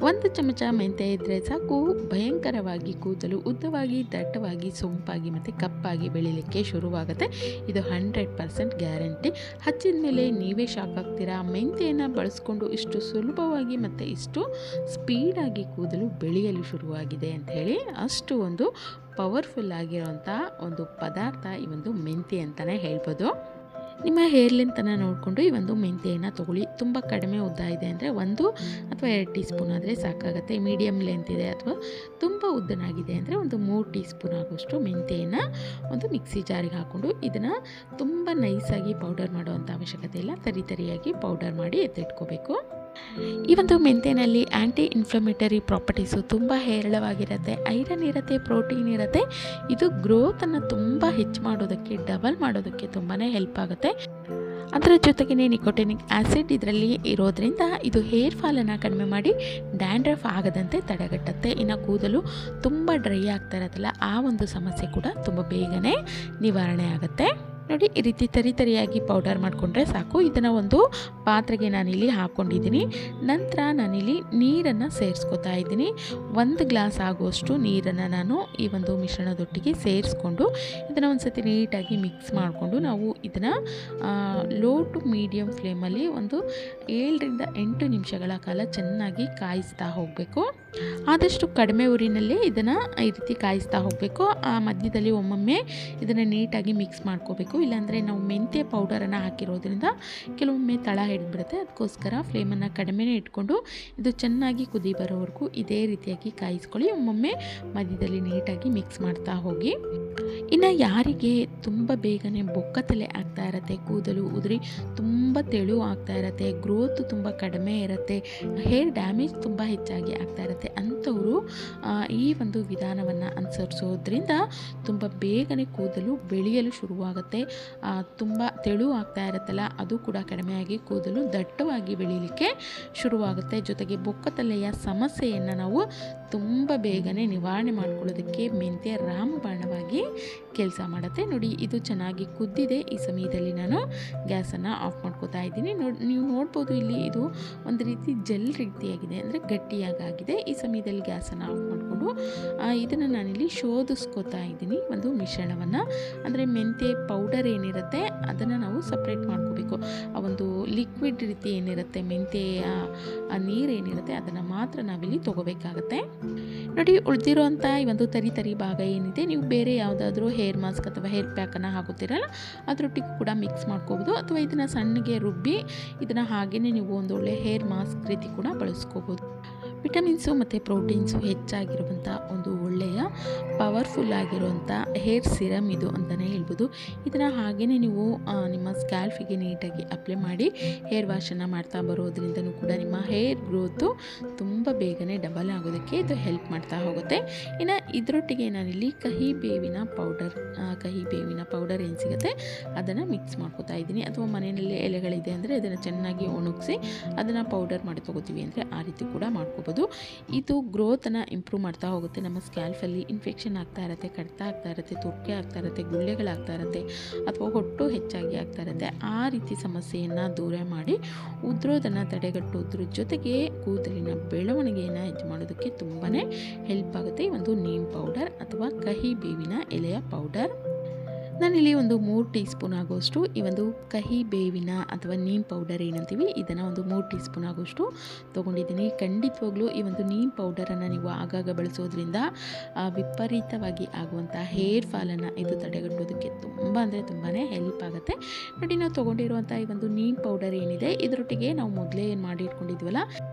ಒಂದು ಚಮಚ ಮೆಂತ್ಯ ಇದ್ದರೆ ಸಾಕು, ಭಯಂಕರವಾಗಿ ಕೂದಲು ಉದ್ದವಾಗಿ, ದಟ್ಟವಾಗಿ, ಸೊಂಪಾಗಿ ಮತ್ತು ಕಪ್ಪಾಗಿ ಬೆಳೀಲಿಕ್ಕೆ ಶುರುವಾಗುತ್ತೆ. ಇದು 100% ಗ್ಯಾರಂಟಿ. ಹಚ್ಚಿದ ಮೇಲೆ ನೀವೇ ಶಾಕ್ ಆಗ್ತೀರಾ. ಮೆಂತ್ಯೆಯನ್ನು ಬಳಸ್ಕೊಂಡು ಇಷ್ಟು ಸುಲಭವಾಗಿ ಮತ್ತು ಇಷ್ಟು ಸ್ಪೀಡಾಗಿ ಕೂದಲು ಬೆಳೆಯಲು ಶುರುವಾಗಿದೆ ಅಂತ ಹೇಳಿ, ಅಷ್ಟು ಒಂದು ಪವರ್ಫುಲ್ ಆಗಿರೋಂಥ ಒಂದು ಪದಾರ್ಥ ಈ ಒಂದು ಮೆಂತ್ಯೆ ಅಂತಲೇ ಹೇಳ್ಬೋದು. ನಿಮ್ಮ ಹೇರ್ ಲೆಂತನ್ನು ನೋಡಿಕೊಂಡು ಈ ಒಂದು ಮೆಂತ್ಯೆಯನ್ನು ತೊಗೊಳ್ಳಿ. ತುಂಬ ಕಡಿಮೆ ಉದ್ದ ಇದೆ ಅಂದರೆ 1 ಅಥವಾ 2 ಟೀ ಸ್ಪೂನ್ ಆದರೆ ಸಾಕಾಗುತ್ತೆ. ಮೀಡಿಯಮ್ ಲೆಂತ್ ಇದೆ ಅಥವಾ ತುಂಬ ಉದ್ದನಾಗಿದೆ ಅಂದರೆ ಒಂದು 3 ಟೀ ಸ್ಪೂನ್ ಆಗುವಷ್ಟು ಮೆಂತ್ಯೆಯನ್ನು ಒಂದು ಮಿಕ್ಸಿ ಜಾರಿಗೆ ಹಾಕ್ಕೊಂಡು ಇದನ್ನು ತುಂಬ ನೈಸಾಗಿ ಪೌಡರ್ ಮಾಡುವಂಥ ಅವಶ್ಯಕತೆ ಇಲ್ಲ. ತರಿಯಾಗಿ ಪೌಡರ್ ಮಾಡಿ ಎತ್ತಿಟ್ಕೋಬೇಕು. ಈ ಒಂದು ಮೆಂತ್ಯೆನಲ್ಲಿ ಆ್ಯಂಟಿ ಇನ್ಫ್ಲಮೇಟರಿ ಪ್ರಾಪರ್ಟೀಸು ತುಂಬ ಹೇರಳವಾಗಿರುತ್ತೆ. ಐರನ್ ಇರುತ್ತೆ, ಪ್ರೋಟೀನ್ ಇರುತ್ತೆ. ಇದು ಗ್ರೋತನ್ನು ತುಂಬ ಹೆಚ್ಚು ಮಾಡೋದಕ್ಕೆ, ಡಬಲ್ ಮಾಡೋದಕ್ಕೆ ತುಂಬಾ ಹೆಲ್ಪ್ ಆಗುತ್ತೆ. ಅದರ ಜೊತೆಗೇ ನಿಕೋಟಿನಿಕ್ ಆ್ಯಸಿಡ್ ಇದರಲ್ಲಿ ಇರೋದ್ರಿಂದ ಇದು ಹೇರ್ ಫಾಲನ್ನು ಕಡಿಮೆ ಮಾಡಿ ಡ್ಯಾಂಡ್ರಫ್ ಆಗದಂತೆ ತಡೆಗಟ್ಟುತ್ತೆ. ಇನ್ನು ಕೂದಲು ತುಂಬ ಡ್ರೈ ಆಗ್ತಾ ಇರೋದಲ್ಲ, ಆ ಒಂದು ಸಮಸ್ಯೆ ಕೂಡ ತುಂಬ ಬೇಗನೆ ನಿವಾರಣೆ ಆಗುತ್ತೆ. ನೋಡಿ, ಈ ರೀತಿ ತರಿಯಾಗಿ ಪೌಡರ್ ಮಾಡಿಕೊಂಡ್ರೆ ಸಾಕು. ಇದನ್ನು ಒಂದು ಪಾತ್ರೆಗೆ ನಾನಿಲ್ಲಿ ಹಾಕ್ಕೊಂಡಿದ್ದೀನಿ. ನಂತರ ನಾನಿಲ್ಲಿ ನೀರನ್ನು ಸೇರಿಸ್ಕೊತಾ ಇದ್ದೀನಿ. 1 ಗ್ಲಾಸ್ ಆಗುವಷ್ಟು ನೀರನ್ನು ನಾನು ಈ ಒಂದು ಮಿಶ್ರಣದೊಟ್ಟಿಗೆ ಸೇರಿಸ್ಕೊಂಡು ಇದನ್ನು ಒಂದು ಸತಿ ನೀಟಾಗಿ ಮಿಕ್ಸ್ ಮಾಡಿಕೊಂಡು ನಾವು ಇದನ್ನು ಲೋ ಟು ಮೀಡಿಯಮ್ ಫ್ಲೇಮಲ್ಲಿ ಒಂದು 7 ರಿಂದ 8 ನಿಮಿಷಗಳ ಕಾಲ ಚೆನ್ನಾಗಿ ಕಾಯಿಸ್ತಾ ಹೋಗಬೇಕು. ಆದಷ್ಟು ಕಡಿಮೆ ಉರಿನಲ್ಲೇ ಇದನ್ನು ಈ ರೀತಿ ಕಾಯಿಸ್ತಾ ಹೋಗಬೇಕು. ಆ ಮಧ್ಯದಲ್ಲಿ ಒಮ್ಮೊಮ್ಮೆ ಇದನ್ನು ನೀಟಾಗಿ ಮಿಕ್ಸ್ ಮಾಡ್ಕೋಬೇಕು. ಇಲ್ಲಾಂದರೆ ನಾವು ಮೆಂತ್ಯ ಪೌಡರನ್ನು ಹಾಕಿರೋದ್ರಿಂದ ಕೆಲವೊಮ್ಮೆ ತಳ ಹಿಡಿದ್ಬಿಡುತ್ತೆ. ಅದಕ್ಕೋಸ್ಕರ ಫ್ಲೇಮನ್ನು ಕಡಿಮೆನೇ ಇಟ್ಕೊಂಡು ಇದು ಚೆನ್ನಾಗಿ ಕುದಿ ಬರೋವರೆಗೂ ಇದೇ ರೀತಿಯಾಗಿ ಕಾಯಿಸ್ಕೊಳ್ಳಿ. ಒಮ್ಮೊಮ್ಮೆ ಮಧ್ಯದಲ್ಲಿ ನೀಟಾಗಿ ಮಿಕ್ಸ್ ಮಾಡ್ತಾ ಹೋಗಿ. ಇನ್ನು ಯಾರಿಗೆ ತುಂಬ ಬೇಗನೆ ಬೊಕ್ಕ ತಲೆ ಆಗ್ತಾ ಇರುತ್ತೆ, ಕೂದಲು ಉದುರಿ ತುಂಬ ತೆಳು ಆಗ್ತಾ ಇರುತ್ತೆ, ಗ್ರೋತ್ ತುಂಬ ಕಡಿಮೆ ಇರುತ್ತೆ, ಹೇರ್ ಡ್ಯಾಮೇಜ್ ತುಂಬ ಹೆಚ್ಚಾಗಿ ಆಗ್ತಾ ಇರುತ್ತೆ, ಅಂಥವರು ಈ ಒಂದು ವಿಧಾನವನ್ನು ಅನುಸರಿಸೋದ್ರಿಂದ ತುಂಬ ಬೇಗನೆ ಕೂದಲು ಬೆಳೆಯಲು ಶುರುವಾಗುತ್ತೆ. ತುಂಬ ತೆಳು ಆಗ್ತಾ ಇರುತ್ತಲ್ಲ, ಅದು ಕೂಡ ಕಡಿಮೆಯಾಗಿ ಕೂದಲು ದಟ್ಟವಾಗಿ ಬೆಳೀಲಿಕ್ಕೆ ಶುರುವಾಗುತ್ತೆ. ಜೊತೆಗೆ ಬೊಕ್ಕ ತಲೆಯ ಸಮಸ್ಯೆಯನ್ನು ನಾವು ತುಂಬ ಬೇಗನೆ ನಿವಾರಣೆ ಮಾಡ್ಕೊಳ್ಳೋದಕ್ಕೆ ಮೆಂತ್ಯ ರಾಮಬಾಣವಾಗಿ ಕೆಲಸ ಮಾಡುತ್ತೆ. ನೋಡಿ, ಇದು ಚೆನ್ನಾಗಿ ಕುದ್ದಿದೆ. ಈ ಸಮಯದಲ್ಲಿ ನಾನು ಗ್ಯಾಸನ್ನು ಆಫ್ ಮಾಡ್ಕೋತಾ ಇದ್ದೀನಿ. ನೀವು ನೋಡ್ಬೋದು ಇಲ್ಲಿ ಇದು ಒಂದು ರೀತಿ ಜೆಲ್ ರೀತಿಯಾಗಿದೆ, ಅಂದರೆ ಗಟ್ಟಿಯಾಗಿದೆ. ಈ ಸಮಯದಲ್ಲಿ ಗ್ಯಾಸನ್ನು ಆಫ್ ಮಾಡಿಕೊಂಡು ಇದನ್ನು ನಾನಿಲ್ಲಿ ಶೋಧಿಸ್ಕೋತಾ ಇದ್ದೀನಿ ಒಂದು ಮಿಶ್ರಣವನ್ನು. ಅಂದರೆ ಮೆಂತ್ಯ ಪೌಡರ್ ಏನಿರುತ್ತೆ ಅದನ್ನು ನಾವು ಸಪ್ರೇಟ್ ಮಾಡ್ಕೋಬೇಕು. ಆ ಒಂದು ಲಿಕ್ವಿಡ್ ರೀತಿ ಏನಿರುತ್ತೆ, ಮೆಂತ್ಯೆಯ ನೀರೇನಿರುತ್ತೆ ಅದನ್ನು ಮಾತ್ರ ನಾವಿಲ್ಲಿ ತೊಗೋಬೇಕಾಗತ್ತೆ. ನೋಡಿ, ಉಳಿದಿರೋಂಥ ಈ ಒಂದು ತರಿ ಭಾಗ ಏನಿದೆ, ನೀವು ಬೇರೆ ಯಾವುದಾದ್ರೂ ಹೇರ್ ಮಾಸ್ಕ್ ಅಥವಾ ಹೇರ್ ಪ್ಯಾಕನ್ನು ಹಾಕುತ್ತೀರಲ್ಲ ಅದರೊಟ್ಟಿಗೆ ಕೂಡ ಮಿಕ್ಸ್ ಮಾಡ್ಕೋಬೋದು. ಅಥವಾ ಇದನ್ನು ಸಣ್ಣಗೆ ರುಬ್ಬಿ ಇದನ್ನು ಹಾಗೇ ನೀವು ಒಂದು ಒಳ್ಳೆ ಹೇರ್ ಮಾಸ್ಕ್ ರೀತಿ ಕೂಡ ಬಳಸ್ಕೋಬೋದು. ವಿಟಮಿನ್ಸು ಮತ್ತು ಪ್ರೋಟೀನ್ಸು ಹೆಚ್ಚಾಗಿರುವಂಥ ಒಂದು ಒಳ್ಳೆಯ ಪವರ್ಫುಲ್ ಆಗಿರುವಂಥ ಹೇರ್ ಸಿರಮ್ ಇದು ಅಂತಲೇ ಹೇಳ್ಬೋದು. ಇದನ್ನು ಹಾಗೇ ನೀವು ನಿಮ್ಮ ಸ್ಕ್ಯಾಲ್ಫಿಗೆ ನೀಟಾಗಿ ಅಪ್ಲೈ ಮಾಡಿ ಹೇರ್ ವಾಶನ್ನು ಮಾಡ್ತಾ ಬರೋದ್ರಿಂದನೂ ಕೂಡ ನಿಮ್ಮ ಹೇರ್ ಗ್ರೋತು ತುಂಬ ಬೇಗನೆ ಡಬಲ್ ಆಗೋದಕ್ಕೆ ಇದು ಹೆಲ್ಪ್ ಮಾಡ್ತಾ ಹೋಗುತ್ತೆ. ಇನ್ನು ಇದರೊಟ್ಟಿಗೆ ನಾನಿಲ್ಲಿ ಕಹಿ ಬೇವಿನ ಪೌಡರ್ ಏನು ಸಿಗುತ್ತೆ ಅದನ್ನು ಮಿಕ್ಸ್ ಮಾಡ್ಕೋತಾ ಇದ್ದೀನಿ. ಅಥವಾ ಮನೆಯಲ್ಲಿ ಎಲೆಗಳಿದೆ ಅಂದರೆ ಅದನ್ನು ಚೆನ್ನಾಗಿ ಒಣಗಿಸಿ ಅದನ್ನು ಪೌಡರ್ ಮಾಡಿ ತೊಗೋತೀವಿ ಅಂದರೆ ಆ ರೀತಿ ಕೂಡ ಮಾಡ್ಕೋಬೋದು. ಇದು ಗ್ರೋತನ್ನು ಇಂಪ್ರೂವ್ ಮಾಡ್ತಾ ಹೋಗುತ್ತೆ. ನಮ್ಮ ಸ್ಕ್ಯಾಲ್ಫಲ್ಲಿ ಇನ್ಫೆಕ್ಷನ್ ಆಗ್ತಾ ಇರುತ್ತೆ, ಕಡಿತ ಆಗ್ತಾ ಇರುತ್ತೆ, ತುರ್ಕೆ ಆಗ್ತಾ ಇರುತ್ತೆ, ಗುಳ್ಳೆಗಳಾಗ್ತಾ ಇರುತ್ತೆ, ಅಥವಾ ಹೊಟ್ಟು ಹೆಚ್ಚಾಗಿ ಆಗ್ತಾ ಇರುತ್ತೆ. ಆ ರೀತಿ ಸಮಸ್ಯೆಯನ್ನು ದೂರ ಮಾಡಿ ಉದುರೋದನ್ನು ತಡೆಗಟ್ಟೋದ್ರ ಜೊತೆಗೆ ಕೂದಲಿನ ಬೆಳವಣಿಗೆಯನ್ನು ಹೆಚ್ಚು ಮಾಡೋದಕ್ಕೆ ತುಂಬಾ ಹೆಲ್ಪ್ ಆಗುತ್ತೆ ಈ ಒಂದು ನೀಮ್ ಪೌಡರ್ ಅಥವಾ ಕಹಿ ಬೇವಿನ ಎಲೆಯ ಪೌಡರ್. ನಾನಿಲ್ಲಿ ಒಂದು 3 ಟೀ ಸ್ಪೂನ್ ಆಗುವಷ್ಟು ಈ ಒಂದು ಕಹಿ ಬೇವಿನ ಅಥವಾ ನೀಮ್ ಪೌಡರ್ ಏನಂತೀವಿ ಇದನ್ನು ಒಂದು 3 ಟೀ ಸ್ಪೂನ್ ಆಗುವಷ್ಟು ತೊಗೊಂಡಿದ್ದೀನಿ. ಖಂಡಿತವಾಗ್ಲೂ ಈ ಒಂದು ನೀಮ್ ಪೌಡರನ್ನು ನೀವು ಆಗಾಗ ಬಳಸೋದ್ರಿಂದ ವಿಪರೀತವಾಗಿ ಆಗುವಂಥ ಹೇರ್ ಫಾಲನ್ನು ಇದು ತಡೆಗಟ್ಟೋದಕ್ಕೆ ತುಂಬ ಅಂದರೆ ತುಂಬಾ ಹೆಲ್ಪ್ ಆಗುತ್ತೆ. ನೋಡಿ, ನಾವು ತೊಗೊಂಡಿರುವಂಥ ಈ ಒಂದು ನೀಮ್ ಪೌಡರ್ ಏನಿದೆ ಇದರೊಟ್ಟಿಗೆ ನಾವು ಮೊದಲೇ ಏನು ಮಾಡಿ ಇಟ್ಕೊಂಡಿದ್ವಲ್ಲ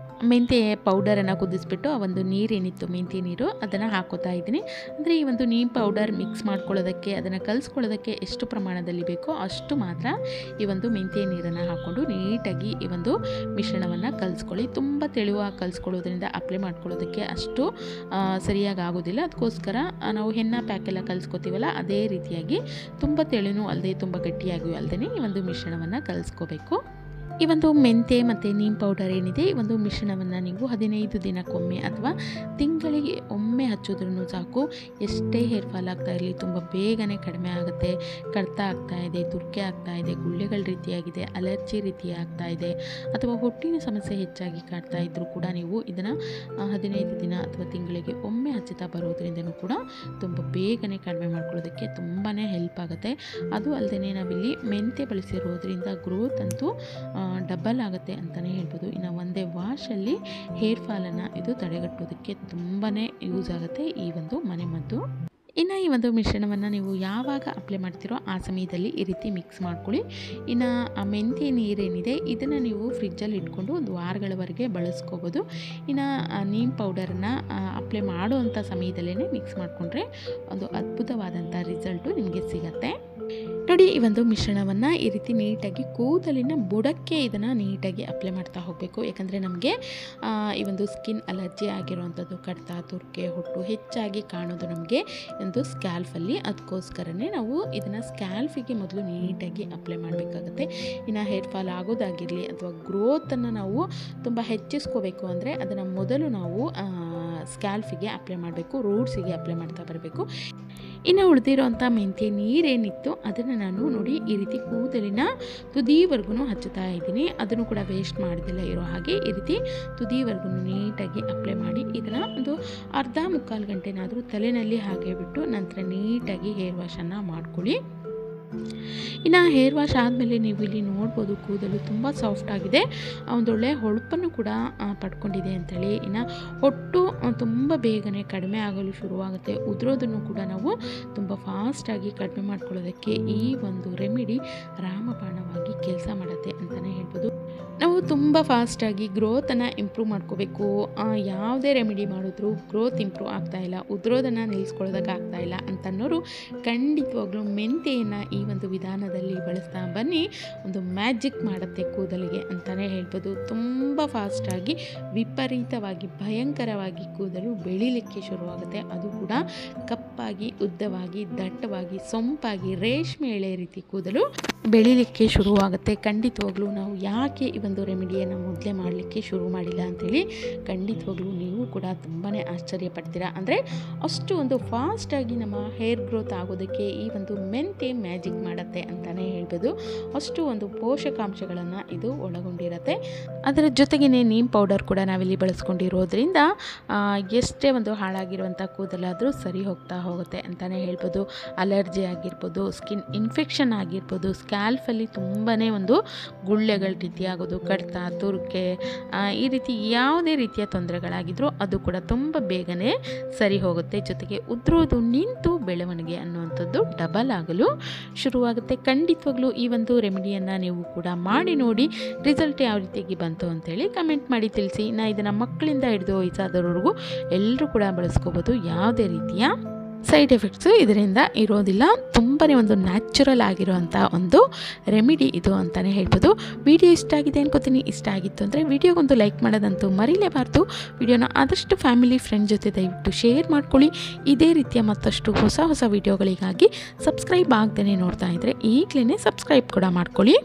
ಮೆಂತ್ಯ ಪೌಡರನ್ನು ಕುದಿಸ್ಬಿಟ್ಟು ಆ ಒಂದು ನೀರೇನಿತ್ತು ಮೆಂತ್ಯ ನೀರು ಅದನ್ನು ಹಾಕೋತಾ ಇದ್ದೀನಿ. ಅಂದರೆ ಈ ಒಂದು ನೀಮ್ ಪೌಡರ್ ಮಿಕ್ಸ್ ಮಾಡ್ಕೊಳ್ಳೋದಕ್ಕೆ, ಅದನ್ನು ಕಲಿಸ್ಕೊಳ್ಳೋದಕ್ಕೆ ಎಷ್ಟು ಪ್ರಮಾಣದಲ್ಲಿ ಬೇಕೋ ಅಷ್ಟು ಮಾತ್ರ ಈ ಒಂದು ಮೆಂತ್ಯ ನೀರನ್ನು ಹಾಕ್ಕೊಂಡು ನೀಟಾಗಿ ಈ ಒಂದು ಮಿಶ್ರಣವನ್ನು ಕಲಿಸ್ಕೊಳ್ಳಿ. ತುಂಬ ತೆಳುವಾಗಿ ಕಲಿಸ್ಕೊಳ್ಳೋದ್ರಿಂದ ಅಪ್ಲೈ ಮಾಡ್ಕೊಳ್ಳೋದಕ್ಕೆ ಅಷ್ಟು ಸರಿಯಾಗಿ ಆಗೋದಿಲ್ಲ. ಅದಕ್ಕೋಸ್ಕರ ನಾವು ಹೆನ್ನ ಪ್ಯಾಕೆಲ್ಲ ಕಲಿಸ್ಕೊತೀವಲ್ಲ ಅದೇ ರೀತಿಯಾಗಿ ತುಂಬ ತೆಳುನೂ ಅಲ್ಲದೆ ತುಂಬ ಗಟ್ಟಿಯಾಗಿಯೂ ಅಲ್ಲದೆ ಈ ಒಂದು ಮಿಶ್ರಣವನ್ನು ಕಲಿಸ್ಕೋಬೇಕು. ಈ ಒಂದು ಮೆಂತೆ ಮತ್ತು ನೀಮ್ ಪೌಡರ್ ಏನಿದೆ ಈ ಒಂದು ಮಿಶ್ರಣವನ್ನು ನೀವು 15 ದಿನಕ್ಕೊಮ್ಮೆ ಅಥವಾ ತಿಂಗಳಿಗೆ ಒಮ್ಮೆ ಹಚ್ಚೋದ್ರೂ ಸಾಕು. ಎಷ್ಟೇ ಹೇರ್ ಫಾಲ್ ಆಗ್ತಾ ಇರಲಿ ತುಂಬ ಬೇಗನೆ ಕಡಿಮೆ ಆಗುತ್ತೆ. ಕಡಿತ ಆಗ್ತಾ ಇದೆ, ತುರ್ಕೆ ಆಗ್ತಾ ಇದೆ, ಗುಳ್ಳೆಗಳ ರೀತಿಯಾಗಿದೆ, ಅಲರ್ಜಿ ರೀತಿ ಆಗ್ತಾ ಇದೆ ಅಥವಾ ಹೊಟ್ಟಿನ ಸಮಸ್ಯೆ ಹೆಚ್ಚಾಗಿ ಕಾಡ್ತಾ ಇದ್ದರೂ ಕೂಡ ನೀವು ಇದನ್ನು 15 ದಿನ ಅಥವಾ ತಿಂಗಳಿಗೆ ಒಮ್ಮೆ ಹಚ್ಚುತ್ತಾ ಬರೋದ್ರಿಂದನೂ ಕೂಡ ತುಂಬ ಬೇಗನೆ ಕಡಿಮೆ ಮಾಡ್ಕೊಳ್ಳೋದಕ್ಕೆ ತುಂಬಾ ಹೆಲ್ಪ್ ಆಗುತ್ತೆ. ಅದು ಅಲ್ಲದೆ ನಾವಿಲ್ಲಿ ಮೆಂತೆ ಬಳಸಿರೋದ್ರಿಂದ ಗ್ರೋತ್ ಅಂತೂ ಡಬಲ್ ಆಗುತ್ತೆ ಅಂತಲೇ ಹೇಳ್ಬೋದು. ಇನ್ನು ಒಂದೇ ವಾಶಲ್ಲಿ ಹೇರ್ ಫಾಲನ್ನು ಇದು ತಡೆಗಟ್ಟೋದಕ್ಕೆ ತುಂಬಾ ಯೂಸ್ ಆಗುತ್ತೆ ಈ ಒಂದು ಮನೆಮದ್ದು. ಇನ್ನು ಈ ಒಂದು ಮಿಶ್ರಣವನ್ನು ನೀವು ಯಾವಾಗ ಅಪ್ಲೈ ಮಾಡ್ತೀರೋ ಆ ಸಮಯದಲ್ಲಿ ಈ ರೀತಿ ಮಿಕ್ಸ್ ಮಾಡ್ಕೊಳ್ಳಿ. ಇನ್ನು ಆ ಮೆಂತ್ಯ ನೀರೇನಿದೆ ಇದನ್ನು ನೀವು ಫ್ರಿಜ್ಜಲ್ಲಿ ಇಟ್ಕೊಂಡು ಒಂದು ವಾರಗಳವರೆಗೆ ಬಳಸ್ಕೋಬೋದು. ಇನ್ನು ನೀಮ್ ಪೌಡರನ್ನು ಅಪ್ಲೈ ಮಾಡುವಂಥ ಸಮಯದಲ್ಲೇ ಮಿಕ್ಸ್ ಮಾಡಿಕೊಂಡ್ರೆ ಒಂದು ಅದ್ಭುತವಾದಂಥ ರಿಸಲ್ಟು ನಿಮಗೆ ಸಿಗತ್ತೆ. ನೋಡಿ, ಈ ಒಂದು ಮಿಶ್ರಣವನ್ನು ಈ ರೀತಿ ನೀಟಾಗಿ ಕೂದಲಿನ ಬುಡಕ್ಕೆ ಇದನ್ನು ನೀಟಾಗಿ ಅಪ್ಲೈ ಮಾಡ್ತಾ ಹೋಗಬೇಕು. ಯಾಕಂದರೆ ನಮಗೆ ಈ ಒಂದು ಸ್ಕಿನ್ ಅಲರ್ಜಿ ಆಗಿರುವಂಥದ್ದು, ಕಡಿತ, ತುರ್ಕೆ, ಹೊಟ್ಟು ಹೆಚ್ಚಾಗಿ ಕಾಣೋದು ನಮಗೆ ಒಂದು ಸ್ಕ್ಯಾಲ್ಫಲ್ಲಿ. ಅದಕ್ಕೋಸ್ಕರನೇ ನಾವು ಇದನ್ನು ಸ್ಕ್ಯಾಲ್ಫಿಗೆ ಮೊದಲು ನೀಟಾಗಿ ಅಪ್ಲೈ ಮಾಡಬೇಕಾಗುತ್ತೆ. ಇನ್ನು ಹೇರ್ ಫಾಲ್ ಆಗೋದಾಗಿರಲಿ ಅಥವಾ ಗ್ರೋತನ್ನು ನಾವು ತುಂಬ ಹೆಚ್ಚಿಸ್ಕೋಬೇಕು ಅಂದರೆ ಅದನ್ನು ಮೊದಲು ನಾವು ಸ್ಕ್ಯಾಲ್ಫಿಗೆ ಅಪ್ಲೈ ಮಾಡಬೇಕು, ರೂಟ್ಸಿಗೆ ಅಪ್ಲೈ ಮಾಡ್ತಾ ಬರಬೇಕು. ಇನ್ನು ಉಳಿದಿರೋಂಥ ಮೆಂತ್ಯ ನೀರೇನಿತ್ತು ಅದನ್ನು ನಾನು ನೋಡಿ ಈ ರೀತಿ ಕೂದಲಿನ ತುದಿವರೆಗೂ ಹಚ್ಚುತ್ತಾ ಇದ್ದೀನಿ. ಅದನ್ನು ಕೂಡ ವೇಸ್ಟ್ ಮಾಡೋದಿಲ್ಲ ಇರೋ ಹಾಗೆ ಈ ರೀತಿ ತುದಿವರೆಗೂ ನೀಟಾಗಿ ಅಪ್ಲೈ ಮಾಡಿ ಇದನ್ನು ಒಂದು ಅರ್ಧ ಮುಕ್ಕಾಲು ಗಂಟೆನಾದರೂ ತಲೆಯಲ್ಲಿ ಹಾಗೆ ಬಿಟ್ಟು ನಂತರ ನೀಟಾಗಿ ಹೇರ್ ವಾಶನ್ನು ಮಾಡ್ಕೊಳ್ಳಿ. ಇನ್ನು ಹೇರ್ ವಾಶ್ ಆದಮೇಲೆ ನೀವು ಇಲ್ಲಿ ನೋಡ್ಬೋದು ಕೂದಲು ತುಂಬ ಸಾಫ್ಟ್ ಆಗಿದೆ, ಒಂದೊಳ್ಳೆ ಹೊಳಪನ್ನು ಕೂಡ ಪಡ್ಕೊಂಡಿದೆ ಅಂಥೇಳಿ. ಇನ್ನು ಹೊಟ್ಟು ತುಂಬ ಬೇಗನೆ ಕಡಿಮೆ ಆಗಲು ಶುರುವಾಗುತ್ತೆ. ಉದುರೋದನ್ನು ಕೂಡ ನಾವು ತುಂಬ ಫಾಸ್ಟಾಗಿ ಕಡಿಮೆ ಮಾಡ್ಕೊಳ್ಳೋದಕ್ಕೆ ಈ ಒಂದು ರೆಮಿಡಿ ರಾಮಬಾಣವಾಗಿ ಕೆಲಸ ಮಾಡುತ್ತೆ ಅಂತಲೇ ಹೇಳ್ಬೋದು. ನಾವು ತುಂಬ ಫಾಸ್ಟಾಗಿ ಗ್ರೋತನ್ನು ಇಂಪ್ರೂವ್ ಮಾಡ್ಕೋಬೇಕು, ಯಾವುದೇ ರೆಮಿಡಿ ಮಾಡಿದ್ರೂ ಗ್ರೋತ್ ಇಂಪ್ರೂವ್ ಆಗ್ತಾಯಿಲ್ಲ, ಉದುರೋದನ್ನು ನಿಲ್ಲಿಸ್ಕೊಳ್ಳೋದಕ್ಕಾಗ್ತಾ ಇಲ್ಲ ಅಂತನ್ನೋರು ಖಂಡಿತವಾಗ್ಲೂ ಮೆಂತೆಯನ್ನು ಈ ಒಂದು ವಿಧಾನದಲ್ಲಿ ಬಳಸ್ತಾ ಬನ್ನಿ. ಒಂದು ಮ್ಯಾಜಿಕ್ ಮಾಡುತ್ತೆ ಕೂದಲಿಗೆ ಅಂತಲೇ ಹೇಳ್ಬೋದು. ತುಂಬ ಫಾಸ್ಟಾಗಿ ವಿಪರೀತವಾಗಿ ಭಯಂಕರವಾಗಿ ಕೂದಲು ಬೆಳೀಲಿಕ್ಕೆ ಶುರುವಾಗುತ್ತೆ. ಅದು ಕೂಡ ಕಪ್ಪಾಗಿ, ಉದ್ದವಾಗಿ, ದಟ್ಟವಾಗಿ, ಸೊಂಪಾಗಿ, ರೇಷ್ಮೆ ಎಳೆ ರೀತಿ ಕೂದಲು ಬೆಳೀಲಿಕ್ಕೆ ಶುರುವಾಗುತ್ತೆ. ಖಂಡಿತವಾಗ್ಲೂ ನಾವು ಯಾಕೆ ಈ ಒಂದು ರೆಮಿಡಿಯನ್ನು ಮೊದಲೇ ಮಾಡಲಿಕ್ಕೆ ಶುರು ಮಾಡಿಲ್ಲ ಅಂಥೇಳಿ ಖಂಡಿತವಾಗ್ಲೂ ನೀವು ಕೂಡ ತುಂಬಾ ಆಶ್ಚರ್ಯ ಪಡ್ತೀರಾ. ಅಂದರೆ ಅಷ್ಟು ಒಂದು ಫಾಸ್ಟಾಗಿ ನಮ್ಮ ಹೇರ್ ಗ್ರೋತ್ ಆಗೋದಕ್ಕೆ ಈ ಒಂದು ಮೆಂತೆ ಮ್ಯಾಜಿಕ್ ಮಾಡುತ್ತೆ ಅಂತಲೇ ಹೇಳ್ಬೋದು. ಅಷ್ಟು ಒಂದು ಪೋಷಕಾಂಶಗಳನ್ನು ಇದು ಒಳಗೊಂಡಿರುತ್ತೆ. ಅದರ ಜೊತೆಗೇ ನೀಮ್ ಪೌಡರ್ ಕೂಡ ನಾವಿಲ್ಲಿ ಬಳಸ್ಕೊಂಡಿರೋದ್ರಿಂದ ಎಷ್ಟೇ ಒಂದು ಹಾಳಾಗಿರುವಂಥ ಕೂದಲಾದರೂ ಸರಿ ಹೋಗುತ್ತೆ ಅಂತಲೇ ಹೇಳ್ಬೋದು. ಅಲರ್ಜಿ ಆಗಿರ್ಬೋದು, ಸ್ಕಿನ್ ಇನ್ಫೆಕ್ಷನ್ ಆಗಿರ್ಬೋದು, ಸ್ಕ್ಯಾಲ್ಫಲ್ಲಿ ತುಂಬಾ ಒಂದು ಗುಳ್ಳೆಗಳ ರೀತಿ ಆಗೋದು, ಕಡಿತ, ತುರ್ಕೆ, ಈ ರೀತಿ ಯಾವುದೇ ರೀತಿಯ ತೊಂದರೆಗಳಾಗಿದ್ರೂ ಅದು ಕೂಡ ತುಂಬ ಬೇಗನೆ ಸರಿ ಹೋಗುತ್ತೆ. ಜೊತೆಗೆ ಉದುರೋದು ನಿಂತು ಬೆಳವಣಿಗೆ ಅನ್ನುವಂಥದ್ದು ಡಬಲ್ ಆಗಲು ಶುರುವಾಗುತ್ತೆ. ಖಂಡಿತವಾಗ್ಲೂ ಈ ಒಂದು ರೆಮಿಡಿಯನ್ನು ನೀವು ಕೂಡ ಮಾಡಿ ನೋಡಿ, ರಿಸಲ್ಟ್ ಯಾವ ರೀತಿಯಾಗಿ ಬಂತು ಅಂತೇಳಿ ಕಮೆಂಟ್ ಮಾಡಿ ತಿಳಿಸಿ. ಇದನ್ನು ಮಕ್ಕಳಿಂದ ಹಿಡಿದು ವಯಸ್ಸಾದವರೆಗೂ ಎಲ್ಲರೂ ಕೂಡ ಬಳಸ್ಕೋಬೋದು. ಯಾವುದೇ ರೀತಿಯ ಸೈಡ್ ಎಫೆಕ್ಟ್ಸು ಇದರಿಂದ ಇರೋದಿಲ್ಲ. ತುಂಬಾ ಒಂದು ನ್ಯಾಚುರಲ್ ಆಗಿರುವಂಥ ಒಂದು ರೆಮಿಡಿ ಇದು ಅಂತಲೇ ಹೇಳ್ಬೋದು. ವಿಡಿಯೋ ಇಷ್ಟ ಆಗಿದೆ ಅನ್ಕೋತೀನಿ. ಇಷ್ಟ ಆಗಿತ್ತು ಅಂದರೆ ವಿಡಿಯೋಗೊಂದು ಲೈಕ್ ಮಾಡೋದಂತೂ ಮರಿಲೇಬಾರ್ದು. ವಿಡಿಯೋನ ಆದಷ್ಟು ಫ್ಯಾಮಿಲಿ ಫ್ರೆಂಡ್ ಜೊತೆ ದಯವಿಟ್ಟು ಶೇರ್ ಮಾಡ್ಕೊಳ್ಳಿ. ಇದೇ ರೀತಿಯ ಮತ್ತಷ್ಟು ಹೊಸ ವಿಡಿಯೋಗಳಿಗಾಗಿ ಸಬ್ಸ್ಕ್ರೈಬ್ ಆಗದೇ ನೋಡ್ತಾ ಇದ್ದರೆ ಈಗಲೇ ಸಬ್ಸ್ಕ್ರೈಬ್ ಕೂಡ ಮಾಡ್ಕೊಳ್ಳಿ.